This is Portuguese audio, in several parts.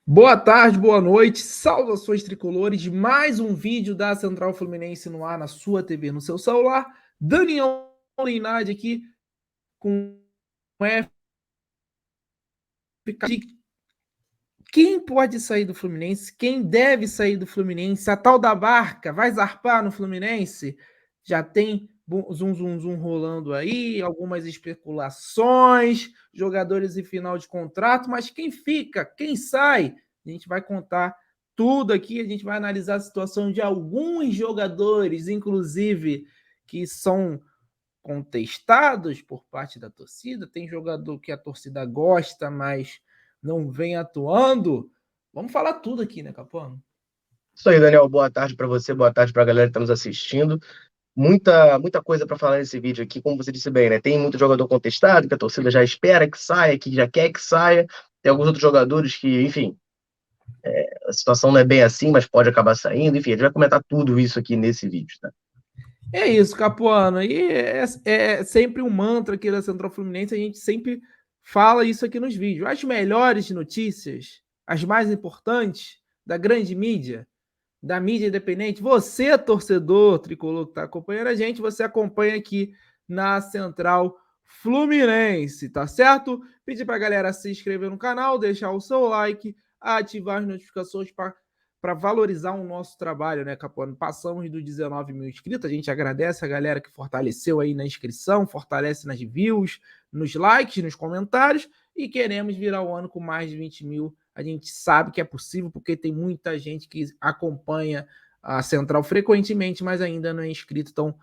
Boa tarde, boa noite, saudações tricolores, mais um vídeo da Central Fluminense no ar na sua TV, no seu celular. Daniel Leinade aqui com F. Quem pode sair do Fluminense? Quem deve sair do Fluminense? A tal da Barca vai zarpar no Fluminense? Já tem zum rolando aí, algumas especulações, jogadores em final de contrato, mas quem fica? Quem sai? A gente vai contar tudo aqui, a gente vai analisar a situação de alguns jogadores, inclusive, que são contestados por parte da torcida. Tem jogador que a torcida gosta, mas não vem atuando. Vamos falar tudo aqui, né, Capone? Isso aí, Daniel. Boa tarde para você, boa tarde para a galera que está nos assistindo. Muita coisa para falar nesse vídeo aqui, como você disse bem, né? Tem muito jogador contestado, que a torcida já espera que saia, que já quer que saia. Tem alguns outros jogadores que, enfim, a situação não é bem assim, mas pode acabar saindo. Enfim, a gente vai comentar tudo isso aqui nesse vídeo, tá? É isso, Capuano. E é sempre um mantra aqui da Central Fluminense, a gente sempre fala isso aqui nos vídeos. As melhores notícias, as mais importantes da grande mídia, da mídia independente. Você, torcedor tricolor que está acompanhando a gente, você acompanha aqui na Central Fluminense, tá certo? Pedir para a galera se inscrever no canal, deixar o seu like, ativar as notificações para valorizar o nosso trabalho, né, Capone? Passamos dos 19 mil inscritos, a gente agradece a galera que fortaleceu aí na inscrição, fortalece nas views, nos likes, nos comentários, e queremos virar o ano com mais de 20 mil. A gente sabe que é possível, porque tem muita gente que acompanha a Central frequentemente, mas ainda não é inscrito. Então,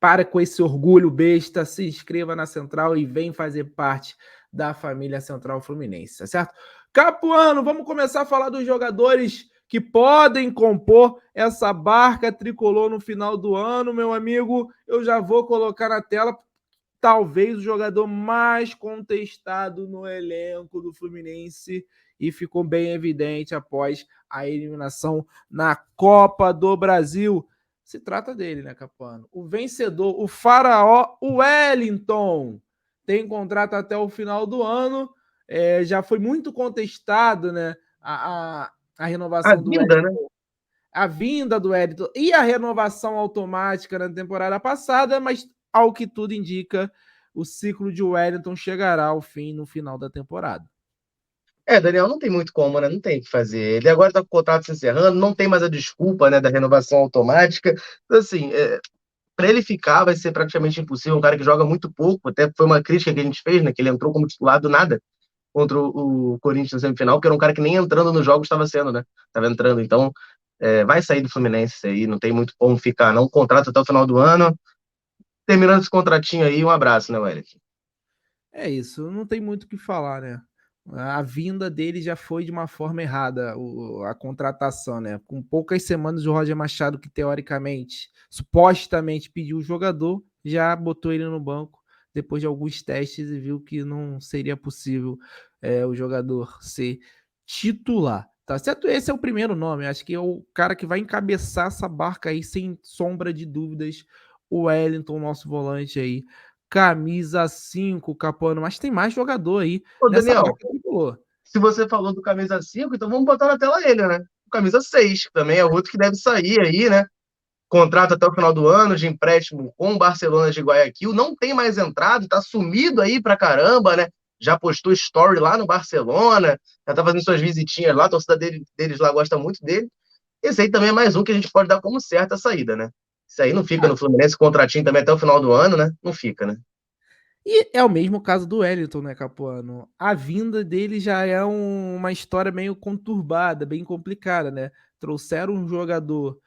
para com esse orgulho besta, se inscreva na Central e vem fazer parte da família Central Fluminense, tá certo? Capuano, vamos começar a falar dos jogadores que podem compor essa barca tricolor no final do ano, meu amigo. Eu já vou colocar na tela talvez o jogador mais contestado no elenco do Fluminense, e ficou bem evidente após a eliminação na Copa do Brasil. Se trata dele, né, Capano? O vencedor, o faraó, o Wellington, tem contrato até o final do ano. Já foi muito contestado, né, a A renovação do vinda, né? Wellington, a vinda do Wellington e a renovação automática na temporada passada, mas ao que tudo indica, o ciclo de Wellington chegará ao fim no final da temporada. Daniel, não tem muito como, né? Não tem o que fazer. Ele agora está com o contrato se encerrando, não tem mais a desculpa, né, da renovação automática. Então, assim, para ele ficar vai ser praticamente impossível. Um cara que joga muito pouco, até foi uma crítica que a gente fez, né? Que ele entrou como titular do nada contra o Corinthians na semifinal, porque era um cara que nem entrando nos jogos estava sendo, né? Tava entrando. Então, vai sair do Fluminense aí, não tem muito como ficar, não. Contrato até o final do ano. Terminando esse contratinho aí, um abraço, né, Wellington? É isso, não tem muito o que falar, né? A vinda dele já foi de uma forma errada, a contratação, né? Com poucas semanas, o Roger Machado, que teoricamente, supostamente pediu o jogador, já botou ele no banco depois de alguns testes e viu que não seria possível o jogador ser titular. Tá certo? Esse é o primeiro nome, acho que é o cara que vai encabeçar essa barca aí, sem sombra de dúvidas, o Wellington, nosso volante aí, camisa 5, Capano, mas tem mais jogador aí Ô, nessa Daniel, barca tricolor. se você falou do camisa 5, então vamos botar na tela ele, né? O camisa 6, que também é outro que deve sair aí, né? Contrato até o final do ano de empréstimo com o Barcelona de Guayaquil, não tem mais entrado, tá sumido aí pra caramba, né? Já postou story lá no Barcelona, já tá fazendo suas visitinhas lá, a torcida deles lá gosta muito dele. Esse aí também é mais um que a gente pode dar como certa a saída, né? Isso aí não fica Ah, no Fluminense, contratinho também até o final do ano, né? Não fica, né? e é o mesmo caso do Wellington, né, Capuano? A vinda dele já é uma história meio conturbada, bem complicada, né? Trouxeram um jogador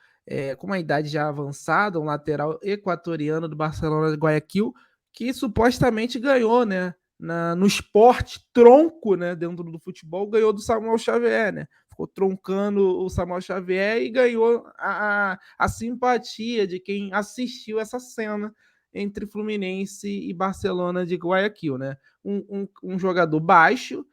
com uma idade já avançada, um lateral equatoriano do Barcelona de Guayaquil, que supostamente ganhou, né? No esporte tronco, né? Dentro do futebol, ganhou do Samuel Xavier, né? Ficou troncando o Samuel Xavier e ganhou a simpatia de quem assistiu essa cena entre Fluminense e Barcelona de Guayaquil, né? Um jogador baixo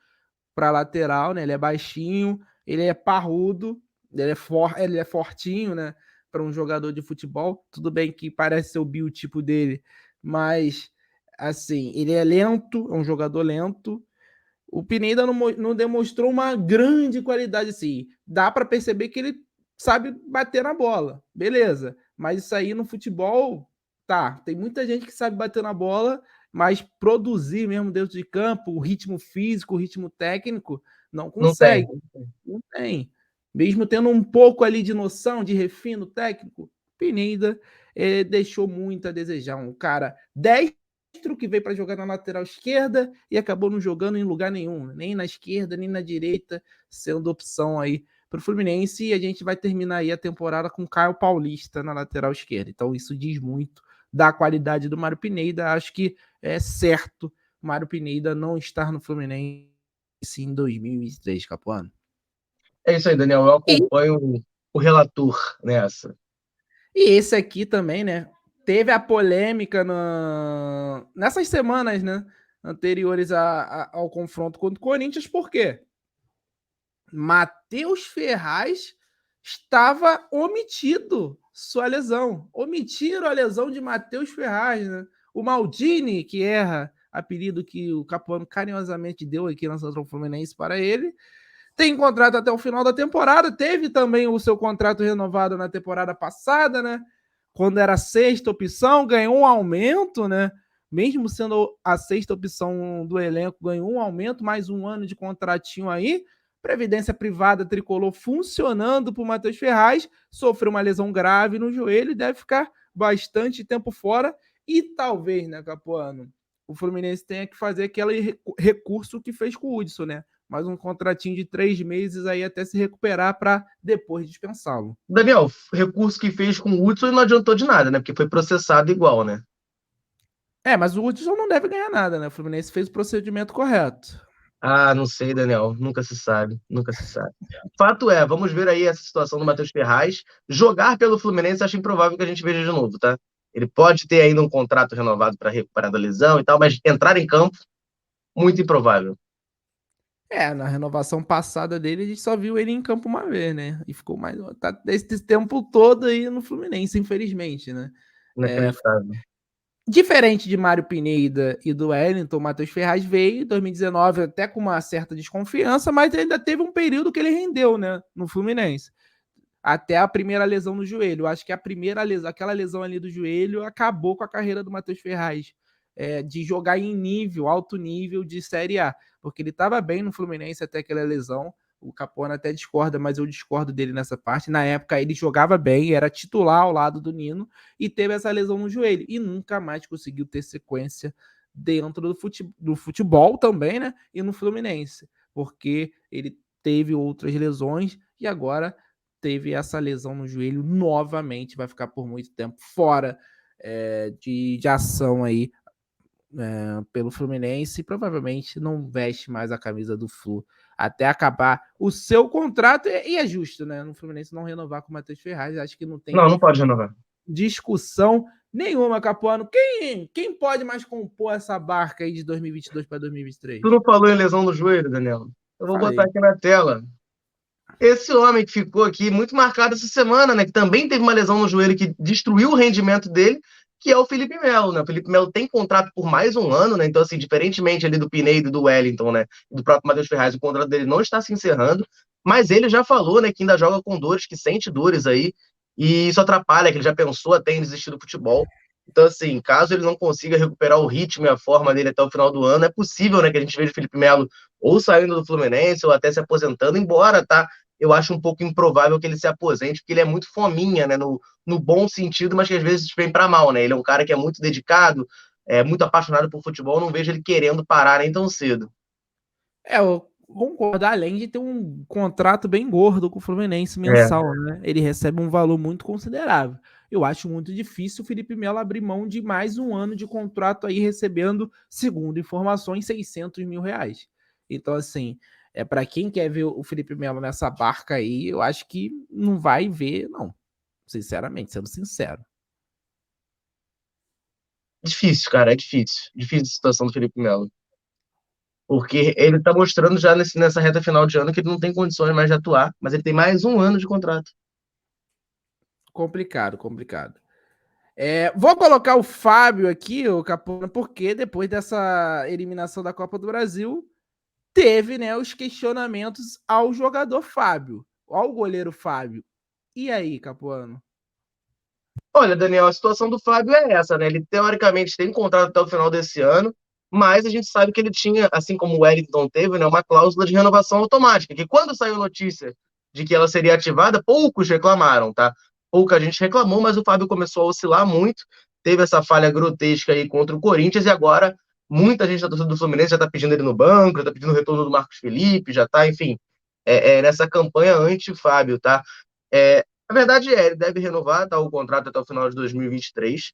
para lateral, né? Ele é baixinho, ele é parrudo, ele é fortinho, né? Para um jogador de futebol. Tudo bem que parece ser o biotipo dele, mas assim, ele é lento, é um jogador lento, O Pineda não demonstrou uma grande qualidade assim. Dá para perceber que ele sabe bater na bola, beleza. Mas isso aí no futebol, tá. Tem muita gente que sabe bater na bola, mas produzir mesmo dentro de campo, o ritmo físico, o ritmo técnico, não Não tem. consegue. Não tem. Mesmo tendo um pouco ali de noção, de refino técnico, Pineda deixou muito a desejar. Um cara 10 que veio para jogar na lateral esquerda e acabou não jogando em lugar nenhum, nem na esquerda, nem na direita, sendo opção aí para o Fluminense. E a gente vai terminar aí a temporada com Caio Paulista na lateral esquerda. Então isso diz muito da qualidade do Mário Pineda. Acho que é certo Mário Pineda não estar no Fluminense em 2023, Capuano. É isso aí, Daniel. Eu E, acompanho o relator nessa. e esse aqui também, né? Teve a polêmica nessas semanas, né? Anteriores ao confronto contra o Corinthians, por quê? Matheus Ferraz estava omitido sua lesão. Omitiram a lesão de Matheus Ferraz, né? O Maldini, que erra, apelido que o Capuano carinhosamente deu aqui na Central Fluminense para ele, tem contrato até o final da temporada. Teve também o seu contrato renovado na temporada passada, né? Quando era a sexta opção, ganhou um aumento, né? Mesmo sendo a sexta opção do elenco, ganhou um aumento, mais um ano de contratinho aí. Previdência privada tricolor funcionando para o Matheus Ferraz. Sofreu uma lesão grave no joelho e deve ficar bastante tempo fora. E talvez, né, Capuano, o Fluminense tenha que fazer aquele recurso que fez com o Hudson, né? Mais um contratinho de 3 meses aí até se recuperar para depois dispensá-lo. Daniel, o recurso que fez com o Hudson não adiantou de nada, né? Porque foi processado igual, né? Mas o Hudson não deve ganhar nada, né? O Fluminense fez o procedimento correto. Ah, não sei, Daniel. Nunca se sabe. Nunca se sabe. Fato é, vamos ver aí essa situação do Matheus Ferraz. Jogar pelo Fluminense, acho improvável que a gente veja de novo, tá? Ele pode ter ainda um contrato renovado para recuperar da lesão e tal, mas entrar em campo, muito improvável. Na renovação passada dele, a gente só viu ele em campo uma vez, né? E ficou mais. Tá esse tempo todo aí no Fluminense, infelizmente, né? É, Inacreditável. diferente de Mário Pineda e do Wellington, o Matheus Ferraz veio em 2019 até com uma certa desconfiança, mas ainda teve um período que ele rendeu, né? No Fluminense. Até a primeira lesão no joelho. Eu acho que a primeira lesão, aquela lesão ali do joelho, acabou com a carreira do Matheus Ferraz. De jogar em nível, alto nível de Série A. Porque ele estava bem no Fluminense até aquela lesão. O Capone até discorda, mas eu discordo dele nessa parte. Na época ele jogava bem, era titular ao lado do Nino e teve essa lesão no joelho. E nunca mais conseguiu ter sequência dentro do futebol também, né? E no Fluminense. Porque ele teve outras lesões e agora teve essa lesão no joelho novamente, vai ficar por muito tempo fora de ação aí pelo Fluminense e provavelmente não veste mais a camisa do Flu até acabar o seu contrato e é justo, né? No Fluminense não renovar com o Matheus Ferraz, acho que não tem Não, não pode renovar. discussão nenhuma, Capuano. Quem pode mais compor essa barca aí de 2022 para 2023? Tu não falou em lesão no joelho, Daniel? Eu vou botar Falei. aqui na tela. Esse homem que ficou aqui muito marcado essa semana, né? Que também teve uma lesão no joelho que destruiu o rendimento dele, que é o Felipe Melo, né? O Felipe Melo tem contrato por mais um ano, né? Então, assim, diferentemente ali do Pineda e do Wellington, né? E do próprio Matheus Ferraz, o contrato dele não está se encerrando. Mas ele já falou, né, que ainda joga com dores, que sente dores aí. E isso atrapalha, que ele já pensou até em desistir do futebol. Então, assim, caso ele não consiga recuperar o ritmo e a forma dele até o final do ano, é possível, né, que a gente veja o Felipe Melo ou saindo do Fluminense ou até se aposentando, embora, tá? Eu acho um pouco improvável que ele se aposente, porque ele é muito fominha, né? No bom sentido, mas que às vezes vem para mal, né? Ele é um cara que é muito dedicado, é muito apaixonado por futebol, não vejo ele querendo parar nem tão cedo. Eu concordo, além de ter um contrato bem gordo com o Fluminense É. mensal, né? Ele recebe um valor muito considerável. Eu acho muito difícil o Felipe Melo abrir mão de mais um ano de contrato aí, recebendo, segundo informações, 600 mil reais. Então, assim, para quem quer ver o Felipe Melo nessa barca aí, eu acho que não vai ver, não. Sinceramente, sendo sincero. Difícil, cara, é difícil. Difícil a situação do Felipe Melo. Porque ele tá mostrando já nessa reta final de ano que ele não tem condições mais de atuar, mas ele tem mais um ano de contrato. Complicado, complicado. Vou colocar o Fábio aqui, o Capona, porque depois dessa eliminação da Copa do Brasil, teve, né, os questionamentos ao jogador Fábio, ao goleiro Fábio. E aí, Capuano? Olha, Daniel, a situação do Fábio é essa, né? Ele teoricamente tem contrato até o final desse ano, mas a gente sabe que ele tinha, assim como o Wellington teve, né, uma cláusula de renovação automática, que quando saiu notícia de que ela seria ativada, poucos reclamaram, tá? Pouca gente reclamou, mas o Fábio começou a oscilar muito, teve essa falha grotesca aí contra o Corinthians e agora muita gente da torcida do Fluminense já tá pedindo ele no banco, já tá pedindo o retorno do Marcos Felipe, já tá, enfim, nessa campanha anti-Fábio, tá? A verdade é, ele deve renovar, tá, o contrato até o final de 2023,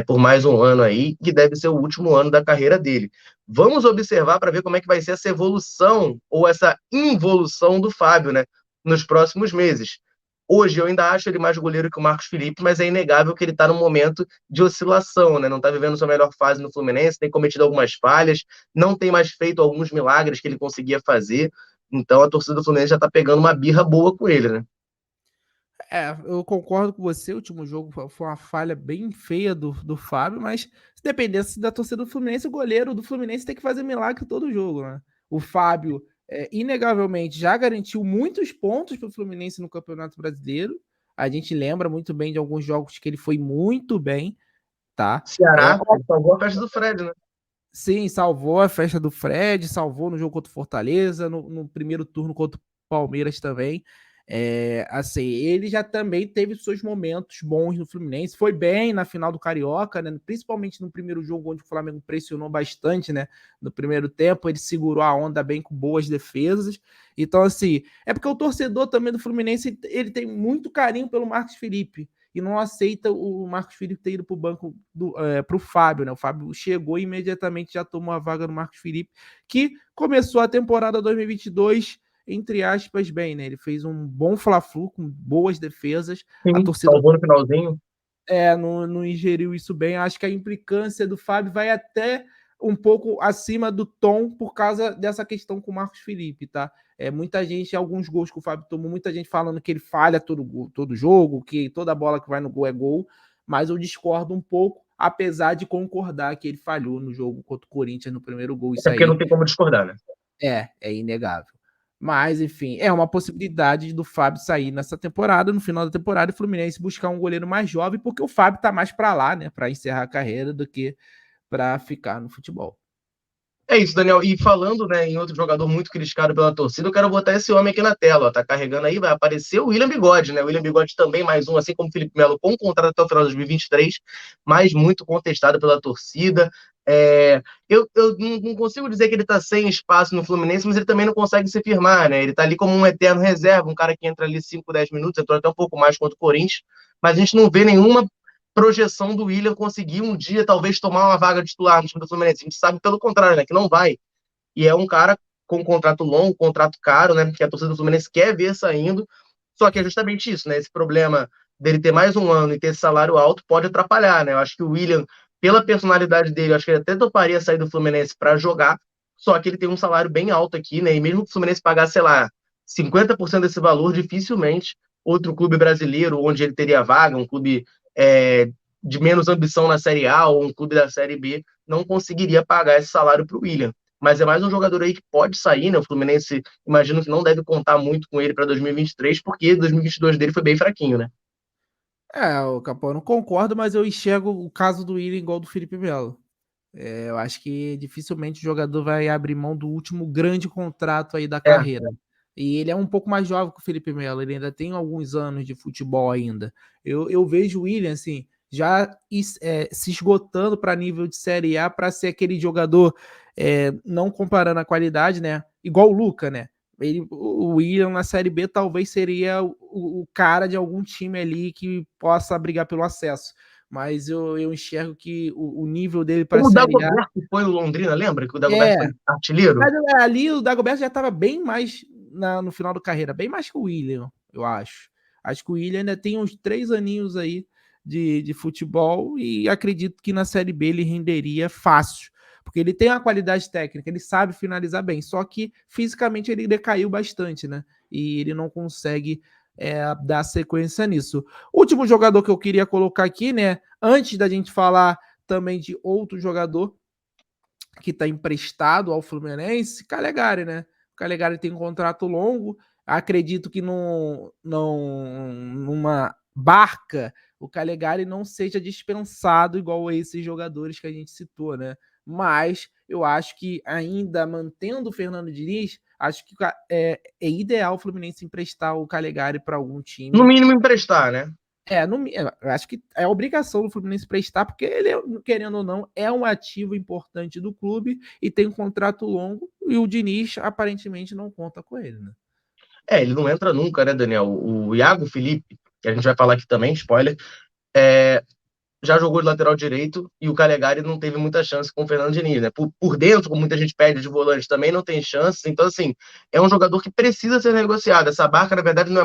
por mais um ano aí, que deve ser o último ano da carreira dele. Vamos observar para ver como é que vai ser essa evolução ou essa involução do Fábio, né, nos próximos meses. Hoje eu ainda acho ele mais goleiro que o Marcos Felipe, mas é inegável que ele está num momento de oscilação, né? Não está vivendo sua melhor fase no Fluminense, tem cometido algumas falhas, não tem mais feito alguns milagres que ele conseguia fazer. Então a torcida do Fluminense já está pegando uma birra boa com ele, né? Eu concordo com você. O último jogo foi uma falha bem feia do Fábio, mas se dependesse da torcida do Fluminense, o goleiro do Fluminense tem que fazer milagre todo jogo, né? O Fábio, inegavelmente, já garantiu muitos pontos para o Fluminense no Campeonato Brasileiro. A gente lembra muito bem de alguns jogos que ele foi muito bem, tá? Ceará, ele salvou a festa do Fred, né? Sim, salvou a festa do Fred, salvou no jogo contra o Fortaleza, no primeiro turno contra o Palmeiras também. Assim, ele já também teve seus momentos bons no Fluminense, foi bem na final do Carioca, né? Principalmente no primeiro jogo, onde o Flamengo pressionou bastante, né? No primeiro tempo, ele segurou a onda bem com boas defesas. Então, assim, é porque o torcedor também do Fluminense, ele tem muito carinho pelo Marcos Felipe e não aceita o Marcos Felipe ter ido para o banco para o Fábio, né? O Fábio chegou e imediatamente já tomou a vaga do Marcos Felipe, que começou a temporada 2022 entre aspas bem, né? Ele fez um bom Fla-Flu com boas defesas. A Sim, torcida salvou no finalzinho. não ingeriu isso bem. Acho que a implicância do Fábio vai até um pouco acima do tom por causa dessa questão com o Marcos Felipe, tá? Muita gente, alguns gols que o Fábio tomou, muita gente falando que ele falha todo jogo, que toda bola que vai no gol é gol, mas eu discordo um pouco, apesar de concordar que ele falhou no jogo contra o Corinthians no primeiro gol. Isso É porque não aí tem como discordar, né? é inegável. Mas, enfim, é uma possibilidade do Fábio sair nessa temporada, no final da temporada, e o Fluminense buscar um goleiro mais jovem, porque o Fábio tá mais para lá, né, para encerrar a carreira do que para ficar no futebol. É isso, Daniel. E falando, né, em outro jogador muito criticado pela torcida, eu quero botar esse homem aqui na tela. Ó. Tá carregando aí, vai aparecer o William Bigode, né? O William Bigode também, mais um, assim como o Felipe Melo, com contrato até o final de 2023, mas muito contestado pela torcida. Eu não consigo dizer que ele tá sem espaço no Fluminense, mas ele também não consegue se firmar, né? Ele tá ali como um eterno reserva, um cara que entra ali 5, 10 minutos, entrou até um pouco mais contra o Corinthians, mas a gente não vê nenhuma projeção do William conseguir um dia talvez tomar uma vaga titular no time do Fluminense. A gente sabe pelo contrário, né, que não vai. E é um cara com um contrato longo, um contrato caro, né, que a torcida do Fluminense quer ver saindo. Só que é justamente isso, né, esse problema dele ter mais um ano e ter esse salário alto pode atrapalhar, né? Eu acho que o William, pela personalidade dele, eu acho que ele até toparia sair do Fluminense para jogar, só que ele tem um salário bem alto aqui, né? E mesmo que o Fluminense pagasse, sei lá, 50% desse valor, dificilmente outro clube brasileiro onde ele teria vaga, um clube de menos ambição na Série A ou um clube da Série B, não conseguiria pagar esse salário para o William. Mas é mais um jogador aí que pode sair, né? O Fluminense, imagino que não deve contar muito com ele para 2023, porque 2022 dele foi bem fraquinho, né? O Capão, eu não concordo, mas eu enxergo o caso do William igual do Felipe Melo. Eu acho que dificilmente o jogador vai abrir mão do último grande contrato aí da É, carreira. E ele é um pouco mais jovem que o Felipe Melo, ele ainda tem alguns anos de futebol ainda. Eu vejo o William, assim, já se esgotando para nível de Série A para ser aquele jogador, não comparando a qualidade, né? Igual o Luca, né? O William na Série B talvez seria o cara de algum time ali que possa brigar pelo acesso, mas eu enxergo que o nível dele para a como o Série A Dagoberto foi no Londrina, lembra? Que o Dagoberto é. foi artilheiro? Mas ali o Dagoberto já estava bem mais no final da carreira, bem mais que o William, eu acho. Acho que o William ainda tem uns 3 aninhos aí de futebol e acredito que na Série B ele renderia fácil, porque ele tem uma qualidade técnica, ele sabe finalizar bem, só que fisicamente ele decaiu bastante, né? E ele não consegue dar sequência nisso. O último jogador que eu queria colocar aqui, né? Antes da gente falar também de outro jogador, que está emprestado ao Fluminense, Calegari, né? O Calegari tem um contrato longo, acredito que numa barca o Calegari não seja dispensado igual esses jogadores que a gente citou, né? Mas eu acho que ainda mantendo o Fernando Diniz, acho que é ideal o Fluminense emprestar o Calegari para algum No time. mínimo emprestar, né? Eu acho que é obrigação do Fluminense prestar, porque ele, querendo ou não, é um ativo importante do clube e tem um contrato longo, e o Diniz aparentemente não conta com ele, né? Ele não entra nunca, né, Daniel? O Iago Felipe, que a gente vai falar aqui também, spoiler, já jogou de lateral direito e o Calegari não teve muita chance com o Fernando Diniz, né? Por dentro, como muita gente pede de volante, também não tem chances. Então, assim, é um jogador que precisa ser negociado. Essa barca, na verdade, não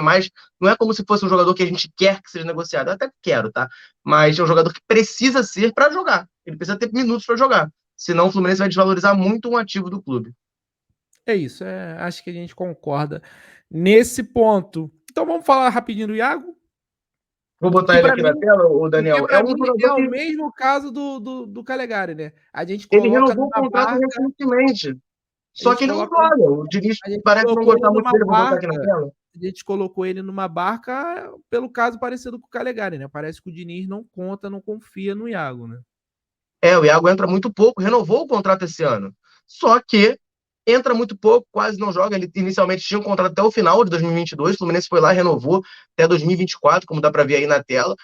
é como se fosse um jogador que a gente quer que seja negociado. Eu até quero, tá? Mas é um jogador que precisa ser para jogar. Ele precisa ter minutos para jogar. Senão o Fluminense vai desvalorizar muito um ativo do clube. É isso, acho que a gente concorda nesse ponto. Então vamos falar rapidinho do Iago, Vou botar que ele para aqui na mim, tela, o porque Daniel. É para um mim é jogador o que mesmo caso do Calegari, né? A gente ele coloca renovou o numa contrato barca, recentemente. a Só gente que ele não coloca joga. O Diniz A gente parece não colocou ele gostar muito numa dele. Vou botar aqui na barca. tela. A gente colocou ele numa barca pelo caso parecido com o Calegari, né? Parece que o Diniz não conta, não confia no Iago, né? O Iago entra muito pouco, renovou o contrato esse ano. Só que entra muito pouco, quase não joga. Ele inicialmente tinha um contrato até o final de 2022, o Fluminense foi lá, renovou até 2024, como dá para ver aí na tela.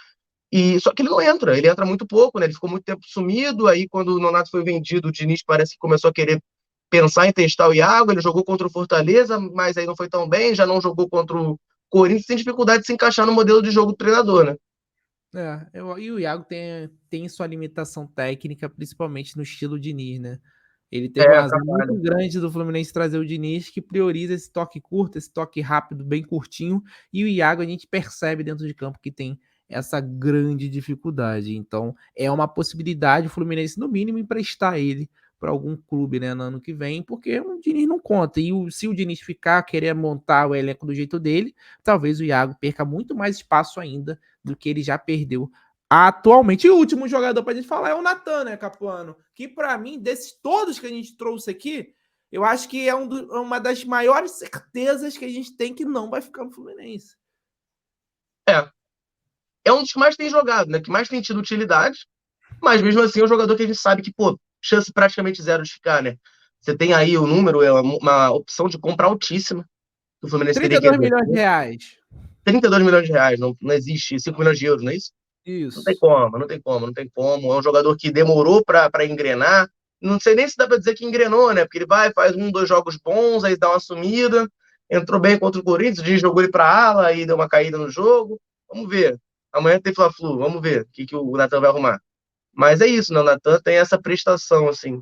E só que ele entra muito pouco, né? Ele ficou muito tempo sumido. Aí, quando o Nonato foi vendido, o Diniz parece que começou a querer pensar em testar o Iago. Ele jogou contra o Fortaleza, mas aí não foi tão bem, já não jogou contra o Corinthians, tem dificuldade de se encaixar no modelo de jogo do treinador, né? E o Iago tem sua limitação técnica, principalmente no estilo Diniz, né? Ele teve uma azar Atrapalha. muito grande do Fluminense trazer o Diniz, que prioriza esse toque curto, esse toque rápido, bem curtinho. E o Iago a gente percebe dentro de campo que tem essa grande dificuldade. Então, é uma possibilidade o Fluminense, no mínimo, emprestar ele para algum clube, né, no ano que vem, porque o Diniz não conta. Se o Diniz ficar, querer montar o elenco do jeito dele, talvez o Iago perca muito mais espaço ainda do que ele já perdeu atualmente. E o último jogador para a gente falar é o Natan, né, Capuano? Que para mim, desses todos que a gente trouxe aqui, eu acho que é uma das maiores certezas que a gente tem que não vai ficar no Fluminense. É. É um dos que mais tem jogado, né? Que mais tem tido utilidade, mas mesmo assim é um jogador que a gente sabe que, pô, chance praticamente zero de ficar, né? Você tem aí o número, é uma opção de compra altíssima que o Fluminense teria que 32 milhões de exercer. reais. 32 milhões de reais, não existe 5 milhões de euros, não é isso? Não tem Isso. como, não tem como, não tem como. É um jogador que demorou para engrenar. Não sei nem se dá para dizer que engrenou, né? Porque ele vai, faz um, dois jogos bons, aí dá uma sumida. Entrou bem contra o Corinthians, o Diniz jogou ele para ala, aí deu uma caída no jogo. Vamos ver. Amanhã tem Fla-Flu, vamos ver o que o Natan vai arrumar. Mas é isso, né? O Natan tem essa prestação, assim.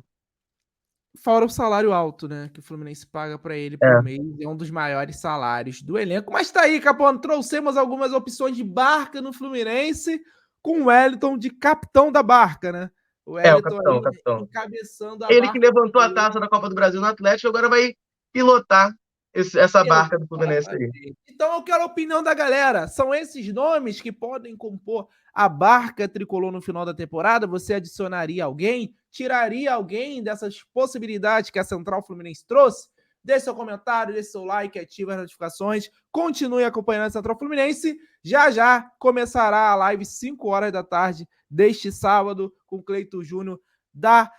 Fora o salário alto, né? Que o Fluminense paga para ele por É, mês. É um dos maiores salários do elenco. Mas tá aí, Capuano. Trouxemos algumas opções de barca no Fluminense com o Wellington de capitão da barca, né? O o Wellington capitão, o aí capitão. encabeçando a Ele que barca do levantou a Fluminense. taça da Copa do Brasil no Atlético, agora vai pilotar essa barca do Fluminense aí. Exatamente. Então eu quero a opinião da galera. São esses nomes que podem compor a barca tricolor no final da temporada? Você adicionaria alguém? Tiraria alguém dessas possibilidades que a Central Fluminense trouxe? Deixe seu comentário, deixe seu like, ative as notificações. Continue acompanhando a Central Fluminense. Já já começará a live 5 horas da tarde deste sábado com o Cleito Júnior da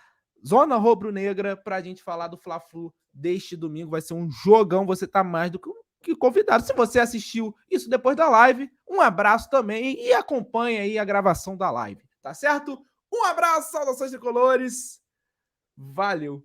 Zona Rubro-Negra para a gente falar do Fla-Flu deste domingo. Vai ser um jogão. Você tá mais do que convidado. Se você assistiu isso depois da live, um abraço também e acompanhe aí a gravação da live, tá certo? Um abraço, saudações tricolores. Valeu!